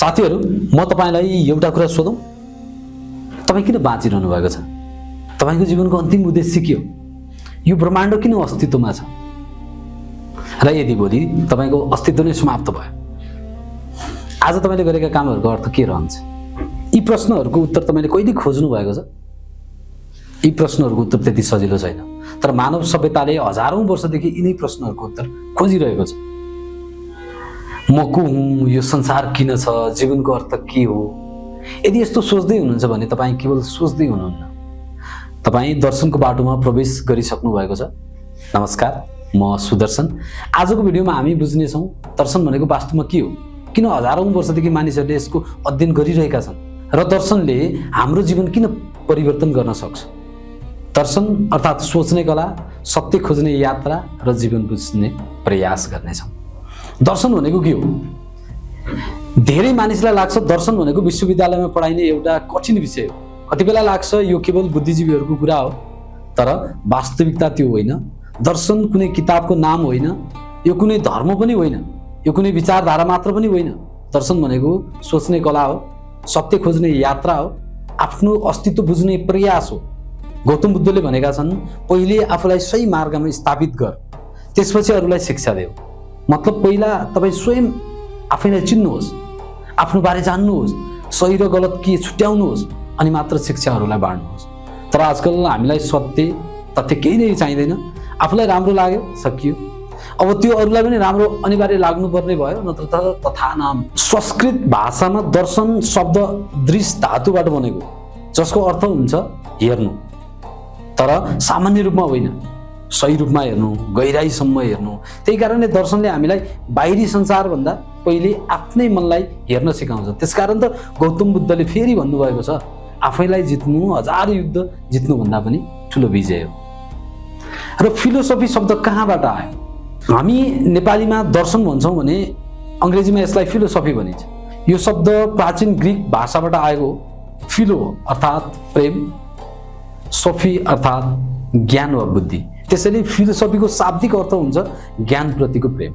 साथीहरू, म तपाईलाई एउटा कुरा सोधौं, तपाई किन बाँचिरहनु भएको छ? तपाईको जीवनको अन्तिम उद्देश्य के हो? यो ब्रह्माण्ड किन अस्तित्वमा छ? र यदि भोलि तपाईको अस्तित्व नै समाप्त भयो, आज तपाईले गरेका कामहरूको अर्थ के रहन्छ? यी प्रश्नहरूको उत्तर तपाईले कहिले खोज्नु भएको छ? यी प्रश्नहरूको उत्तर त्यति सजिलो छैन, तर मानव सभ्यताले हजारौं वर्षदेखि यिनै प्रश्नहरूको उत्तर खोजिरहेको छ। म को हुँ? यो संसार किन छ? जीवनको अर्थ के हो? यदि यस्तो सोच्दै हुनुहुन्छ भने तपाईँ केवल सोच्दै हुनुहुन्न, तपाईँ दर्शनको बाटोमा प्रवेश गरिसक्नु भएको छ। नमस्कार, म सुदर्शन। आजको भिडियोमा हामी बुझ्नेछौँ दर्शन भनेको वास्तवमा के हो, किन हजारौं वर्षदेखि मानिसहरूले यसको अध्ययन गरिरहेका छन्, र दर्शनले हाम्रो जीवन किन परिवर्तन गर्न सक्छ। दर्शन अर्थात् सोच्ने कला, सत्य खोज्ने यात्रा र जीवन बुझ्ने प्रयास गर्नेछौँ। दर्शन भनेको के हो? धेरै मानिसलाई लाग्छ दर्शन भनेको विश्वविद्यालयमा पढाइने एउटा कठिन विषय हो। कति बेला लाग्छ यो केवल बुद्धिजीवीहरूको कुरा हो, तर वास्तविकता त्यो होइन। दर्शन कुनै किताबको नाम होइन, यो कुनै धर्म पनि होइन, यो कुनै विचारधारा मात्र पनि होइन। दर्शन भनेको सोच्ने कला हो, सत्य खोज्ने यात्रा हो, आफ्नो अस्तित्व बुझ्ने प्रयास हो। गौतम बुद्धले भनेका छन्, पहिले आफूलाई सही मार्गमा स्थापित गर, त्यसपछि अरूलाई शिक्षा देऊ। मतलब पहिला तपाईँ स्वयं आफैलाई चिन्नुहोस्, आफ्नो बारे जान्नुहोस्, सही र गलत के छुट्याउनुहोस्, अनि मात्र शिक्षाहरूलाई बाँड्नुहोस्। तर आजकल हामीलाई सत्य तथ्य केही नै चाहिँदैन। आफूलाई राम्रो लाग्यो, सकियो। अब त्यो अरूलाई पनि राम्रो अनिवार्य लाग्नुपर्ने भयो, नत्र त तथा नाम। संस्कृत भाषामा दर्शन शब्द दृश धातुबाट बनेको, जसको अर्थ हुन्छ हेर्नु, तर सामान्य रूपमा होइन, सही रूपमा हेर्नु, गहिराईसम्म हेर्नु। त्यही कारणले दर्शनले हामीलाई बाहिरी संसारभन्दा पहिले आफ्नै मनलाई हेर्न सिकाउँछ। त्यसकारण त गौतम बुद्धले फेरि भन्नुभएको छ, आफैलाई जित्नु हजार युद्ध जित्नुभन्दा पनि ठुलो विजय हो। र फिलोसफी शब्द कहाँबाट आयो? हामी नेपालीमा दर्शन भन्छौँ भने अङ्ग्रेजीमा यसलाई फिलोसफी भनिन्छ। यो शब्द प्राचीन ग्रिक भाषाबाट आएको हो। फिलो अर्थात् प्रेम, सफी अर्थात् ज्ञान वा बुद्धि। त्यसैले फिलोसफीको शाब्दिक अर्थ हुन्छ ज्ञानप्रतिको प्रेम।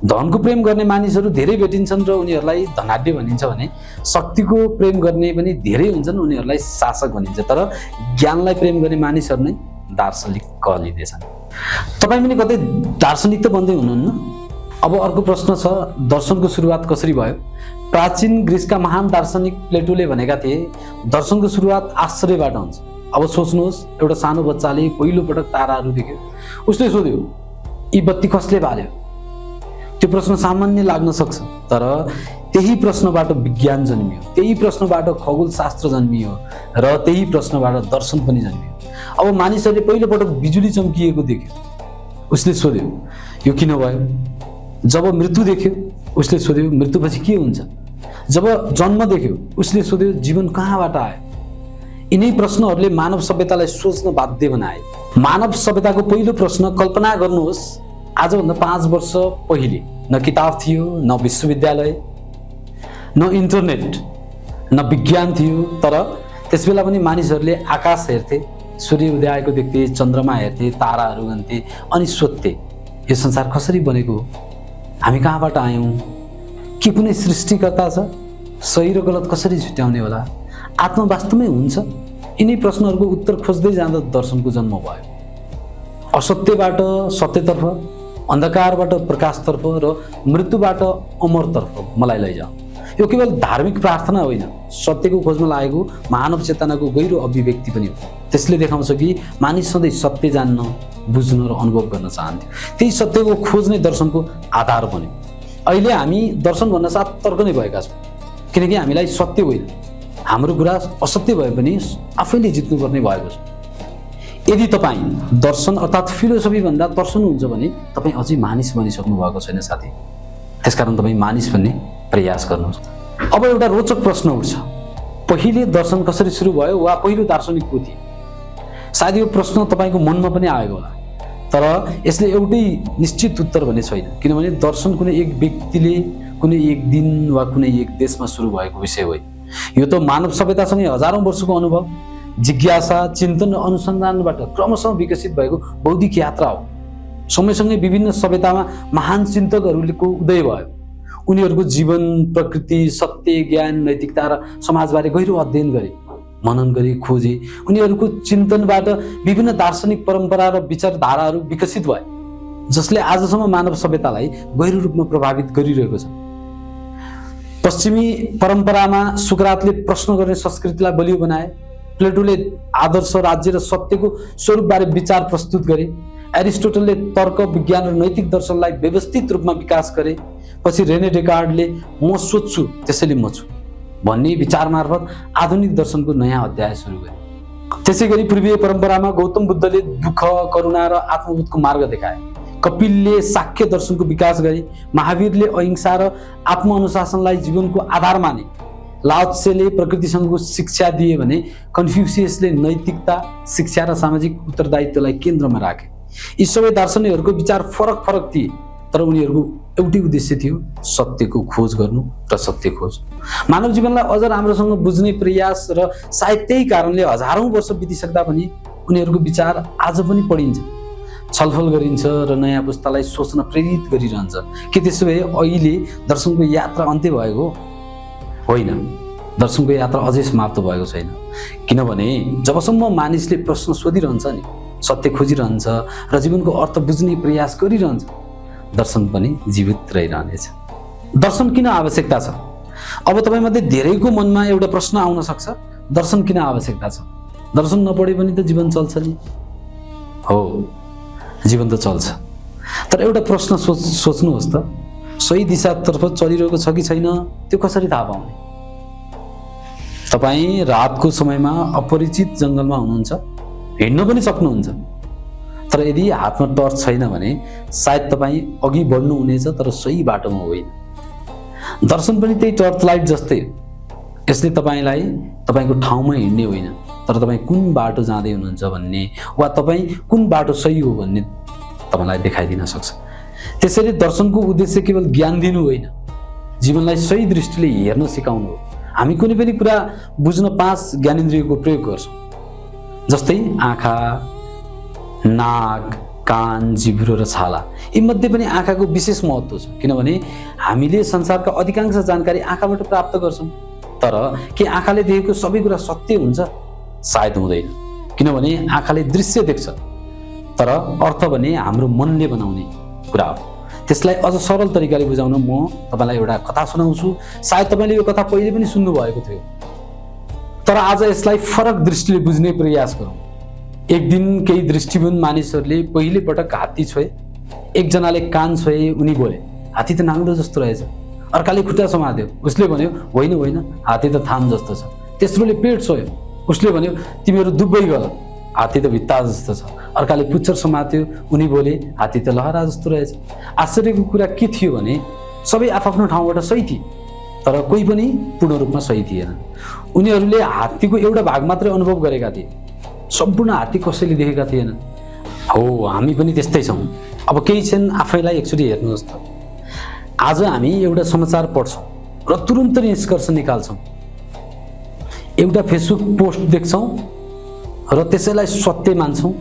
धनको प्रेम गर्ने मानिसहरू धेरै भेटिन्छन् र उनीहरूलाई धनाढ्य भनिन्छ भने, शक्तिको प्रेम गर्ने पनि धेरै हुन्छन्, उनीहरूलाई शासक भनिन्छ। तर ज्ञानलाई प्रेम गर्ने मानिसहरू नै दार्शनिक कहलिँदैछन्। तपाईँ पनि कतै दार्शनिक त बन्दै हुनुहुन्न? अब अर्को प्रश्न छ, दर्शनको सुरुवात कसरी भयो? प्राचीन ग्रिसका महान दार्शनिक प्लेटोले भनेका थिए, दर्शनको सुरुवात आश्चर्यबाट हुन्छ। अब सोच्नुहोस्, एउटा सानो बच्चाले पहिलो पटक ताराहरू देख्यो, उसले सोध्यो, यी बत्ती कसले बाल्यो? त्यो प्रश्न सामान्य लाग्न सक्छ, तर त्यही प्रश्नबाट विज्ञान जन्मियो, त्यही प्रश्नबाट खगोलशास्त्र जन्मियो, र त्यही प्रश्नबाट दर्शन पनि जन्मियो। अब मानिसहरूले पहिलो पटक बिजुली चम्किएको देख्यो, उसले सोध्यो, यो किन भयो? जब मृत्यु देख्यो, उसले सोध्यो, मृत्युपछि के हुन्छ? जब जन्म देख्यो, उसले सोध्यो, जीवन कहाँबाट आयो? यिनै प्रश्नहरूले मानव सभ्यतालाई सोच्न बाध्य बनाए। मानव सभ्यताको पहिलो प्रश्न कल्पना गर्नुहोस्, आजभन्दा 5 वर्ष पहिले न किताब थियो, न विश्वविद्यालय, न इन्टरनेट, न विज्ञान थियो, तर त्यसबेला पनि मानिसहरूले आकाश हेर्थे, सूर्य उदयको देख्थे, चन्द्रमा हेर्थे, ताराहरू गन्थे, अनि सोध्थे, यो संसार कसरी बनेको हो? हामी कहाँबाट आयौँ? के कुनै सृष्टिकर्ता छ? सही र गलत कसरी छुट्याउने होला? आत्मा वास्तवमै हुन्छ? यिनै प्रश्नहरूको उत्तर खोज्दै जाँदा दर्शनको जन्म भयो। असत्यबाट सत्यतर्फ, अन्धकारबाट प्रकाशतर्फ र मृत्युबाट अमरतर्फ मलाई लैजाऊ। यो केवल धार्मिक प्रार्थना होइन, सत्यको खोजमा लागेको मानव चेतनाको गहिरो अभिव्यक्ति पनि हो। त्यसले देखाउँछ कि मानिस सधैँ सत्य जान्न, बुझ्न र अनुभव गर्न चाहन्थ्यो। त्यही सत्यको खोज नै दर्शनको आधार बन्यो। अहिले हामी दर्शन भन्न साथ तर्क नै भएका छौँ, किनकि हामीलाई सत्य होइन, हाम्रो कुरा असत्य भए पनि आफैले जित्नुपर्ने भएको छ। यदि तपाईँ दर्शन अर्थात् फिलोसफी भन्दा तर्सनुहुन्छ भने तपाईँ अझै मानिस बनिसक्नु भएको छैन साथी। त्यसकारण तपाईँ मानिस बन्ने प्रयास गर्नुहोस्। अब एउटा रोचक प्रश्न उठ्छ, पहिले दर्शन कसरी सुरु भयो वा पहिलो दार्शनिक को थिए? सायद यो प्रश्न तपाईँको मनमा पनि आएको होला, तर यसले एउटै निश्चित उत्तर भने छैन, किनभने दर्शन कुनै एक व्यक्तिले, कुनै एक दिन वा कुनै एक देशमा सुरु भएको विषय होइन। यो त मानव सभ्यतासँगै हजारौं वर्षको अनुभव, जिज्ञासा, चिन्तन र अनुसन्धानबाट क्रमशः विकसित भएको बौद्धिक यात्रा हो। समयसँगै विभिन्न सभ्यतामा महान चिन्तकहरूको उदय भयो। उनीहरूको जीवन, प्रकृति, सत्य, ज्ञान, नैतिकता र समाजबारे गहिरो अध्ययन गरे, मनन गरी खोजे। उनीहरूको चिन्तनबाट विभिन्न दार्शनिक परम्परा र विचारधाराहरू विकसित भए, जसले आजसम्म मानव सभ्यतालाई गहिरो रूपमा प्रभावित गरिरहेको छ। पश्चिमी परम्परामा सुकरातले प्रश्न गर्ने संस्कृतिलाई बलियो बनाए, प्लेटोले आदर्श, राज्य र सत्यको स्वरूपबारे विचार प्रस्तुत गरे, एरिस्टोटलले तर्क, विज्ञान र नैतिक दर्शनलाई व्यवस्थित रूपमा विकास गरे, पछि रेने डेकार्डले म सोच्छु त्यसैले म छु भन्ने विचार मार्फत आधुनिक दर्शनको नयाँ अध्याय सुरु गरे। त्यसै गरी पूर्वीय परम्परामा गौतम बुद्धले दुःख, करुणा र आत्मबोधको मार्ग देखाए, कपिलले साक्य दर्शनको विकास गरे, महावीरले अहिंसा र आत्मअनुशासनलाई जीवनको आधार माने, लाओ त्सेले प्रकृतिसँगको शिक्षा दिए भने कन्फ्युसियसले नैतिकता, शिक्षा र सामाजिक उत्तरदायित्वलाई केन्द्रमा राखे। यी सबै दार्शनिकहरूको विचार फरक फरक थिए, तर उनीहरूको एउटै उद्देश्य थियो, सत्यको खोज गर्नु र सत्य खोज। मानव जीवनलाई अझ राम्रोसँग बुझ्ने प्रयास र सायद त्यही कारणले हजारौं वर्ष बितिसक्दा पनि उनीहरूको विचार आज पनि पढिन्छ, छलफल गरिन्छ र नयाँ पुस्तालाई सोच्न प्रेरित गरिरहन्छ। के त्यसो भए अहिले दर्शनको यात्रा अन्त्य भएको होइन? दर्शनको यात्रा अझै समाप्त भएको छैन, किनभने जबसम्म मानिसले प्रश्न सोधिरहन्छ नि, सत्य खोजिरहन्छ र जीवनको अर्थ बुझ्ने प्रयास गरिरहन्छ, दर्शन पनि जीवित रहिरहनेछ। दर्शन किन आवश्यकता छ? अब तपाईमध्ये धेरैको मनमा एउटा प्रश्न आउन सक्छ, दर्शन किन आवश्यकता छ? दर्शन नपढे पनि त जीवन चल्छ नि? हो, जीवन त चल्छ, तर एउटा प्रश्न सोच्नुहोस् त, सही दिशातर्फ चलिरहेको छ कि छैन त्यो कसरी थाहा पाउने? तपाईँ रातको समयमा अपरिचित जङ्गलमा हुनुहुन्छ, हिँड्न पनि सक्नुहुन्छ, तर यदि हातमा टर्च छैन भने सायद तपाईँ अघि बढ्नु हुनेछ, तर सही बाटोमा होइन। दर्शन पनि त्यही टर्च लाइट जस्तै हो, यसले तपाईँलाई तपाईँको ठाउँमा हिँड्ने होइन, तर तपाईँ कुन बाटो जाँदै हुनुहुन्छ भन्ने वा तपाईँ कुन बाटो सही हो भन्ने तपाईँलाई देखाइदिन सक्छ। त्यसैले दर्शनको उद्देश्य केवल ज्ञान दिनु होइन, जीवनलाई सही दृष्टिले हेर्न सिकाउनु हो। हामी कुनै पनि कुरा बुझ्न 5 ज्ञानेन्द्रियको प्रयोग गर्छौँ, जस्तै आँखा, नाक, कान, जिब्रो र छाला। यीमध्ये पनि आँखाको विशेष महत्त्व छ, किनभने हामीले संसारका अधिकांश जानकारी आँखाबाट प्राप्त गर्छौँ। तर के आँखाले देखेको सबै कुरा सत्य हुन्छ? सायद हुँदैन, किनभने आँखाले दृश्य देख्छ, तर अर्थ भने हाम्रो मनले बनाउने कुरा हो। त्यसलाई अझ सरल तरिकाले बुझाउन म तपाईँलाई एउटा कथा सुनाउँछु। सायद तपाईँले यो कथा पहिले पनि सुन्नु भएको थियो, तर आज यसलाई फरक दृष्टिले बुझ्ने प्रयास गरौँ। एक दिन केही दृष्टिहीन मानिसहरूले पहिले पटक हात्ती छोए। एकजनाले कान छोए, उनी बोले, हात्ती त नाङ्गलो जस्तो रहेछ। अर्काले खुट्टा समात्यो, उसले भन्यो, होइन होइन, हात्ती त थाम जस्तो छ। तेस्रोले पेट छोयो, उसले भन्यो, तिमीहरू दुबै गलत, हात्ती त भित्ता जस्तो छ। अर्काले पुच्छर समात्यो, उनी बोले, हात्ती त लहरा जस्तो रहेछ। आश्चर्यको कुरा के थियो भने सबै आफ्नो ठाउँबाट सही थिए, तर कोही पनि पूर्ण रूपमा सही थिएन। उनीहरूले हात्तीको एउटा भाग मात्रै अनुभव गरेका थिए, सम्पूर्ण हात्ती कसैले देखेका थिएनन्। हो, हामी पनि त्यस्तै छौँ। अब केही क्षण आफैलाई एकचोटि हेर्नुहोस् त। आज हामी एउटा समाचार पढ्छौँ र तुरुन्त निष्कर्ष निकाल्छौँ, एउटा फेसबुक पोस्ट देख्छौँ र त्यसैलाई सत्य मान्छौँ,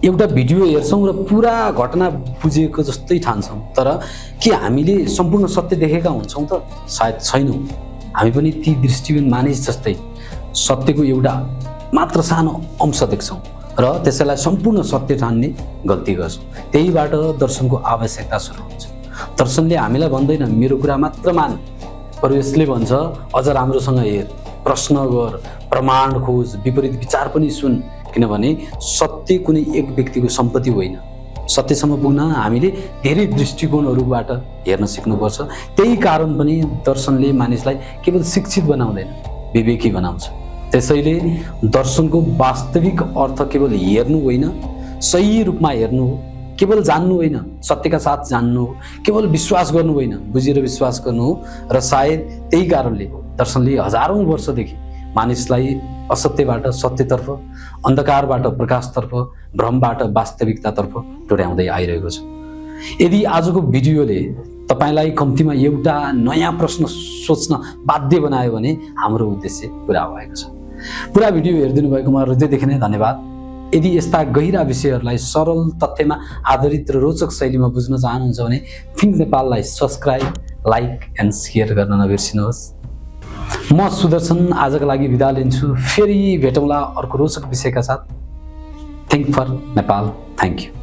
एउटा भिडियो हेर्छौँ र पुरा घटना बुझेको जस्तै ठान्छौँ। तर के हामीले सम्पूर्ण सत्य देखेका हुन्छौँ त? सायद छैनौँ। हामी पनि ती दृष्टिहीन मानिस जस्तै सत्यको एउटा मात्र सानो अंश देख्छौँ र त्यसैलाई सम्पूर्ण सत्य ठान्ने गल्ती गर्छौँ। त्यहीबाट दर्शनको आवश्यकता सुरु हुन्छ। दर्शनले हामीलाई भन्दैन मेरो कुरा मात्र मान, बरु यसले भन्छ अझ राम्रोसँग हेर, प्रश्न गर, प्रमाण खोज, विपरीत विचार पनि सुन, किनभने सत्य कुनै एक व्यक्तिको सम्पत्ति होइन। सत्यसम्म पुग्न हामीले धेरै दृष्टिकोणहरूबाट हेर्न सिक्नुपर्छ। त्यही कारण पनि दर्शनले मानिसलाई केवल शिक्षित बनाउँदैन, विवेकी बनाउँछ। त्यसैले दर्शनको वास्तविक अर्थ केवल हेर्नु होइन, सही रूपमा हेर्नु हो, केवल जान्नु होइन, सत्यका साथ जान्नु हो, केवल विश्वास गर्नु होइन, बुझेर विश्वास गर्नु हो। र सायद त्यही कारणले दर्शनले हजारौं वर्षदेखि मानिसलाई असत्यबाट सत्यतर्फ, अन्धकारबाट प्रकाशतर्फ, भ्रमबाट वास्तविकतातर्फ डोर्याउँदै आइरहेको छ। यदि आजको भिडियोले तपाईलाई कम्तीमा एउटा नयाँ प्रश्न सोच्न बाध्य बनायो भने हाम्रो उद्देश्य पूरा भएको छ। पुरा भिडियो हेरिदिनु भएकोमा हृदयदेखि नै धन्यवाद। यदि यस्ता गहिरा विषयहरूलाई सरल तथ्यमा आधारित र रोचक शैलीमा बुझ्न चाहनुहुन्छ भने थिङ्क नेपाललाई सब्स्क्राइब लाइक एन्ड सेयर गर्न नबिर्सिनुहोस्। म सुदर्शन आजको लागि बिदा लिन्छु। फेरि भेटौँला अर्को रोचक विषयका साथ। Think for Nepal. Thank you.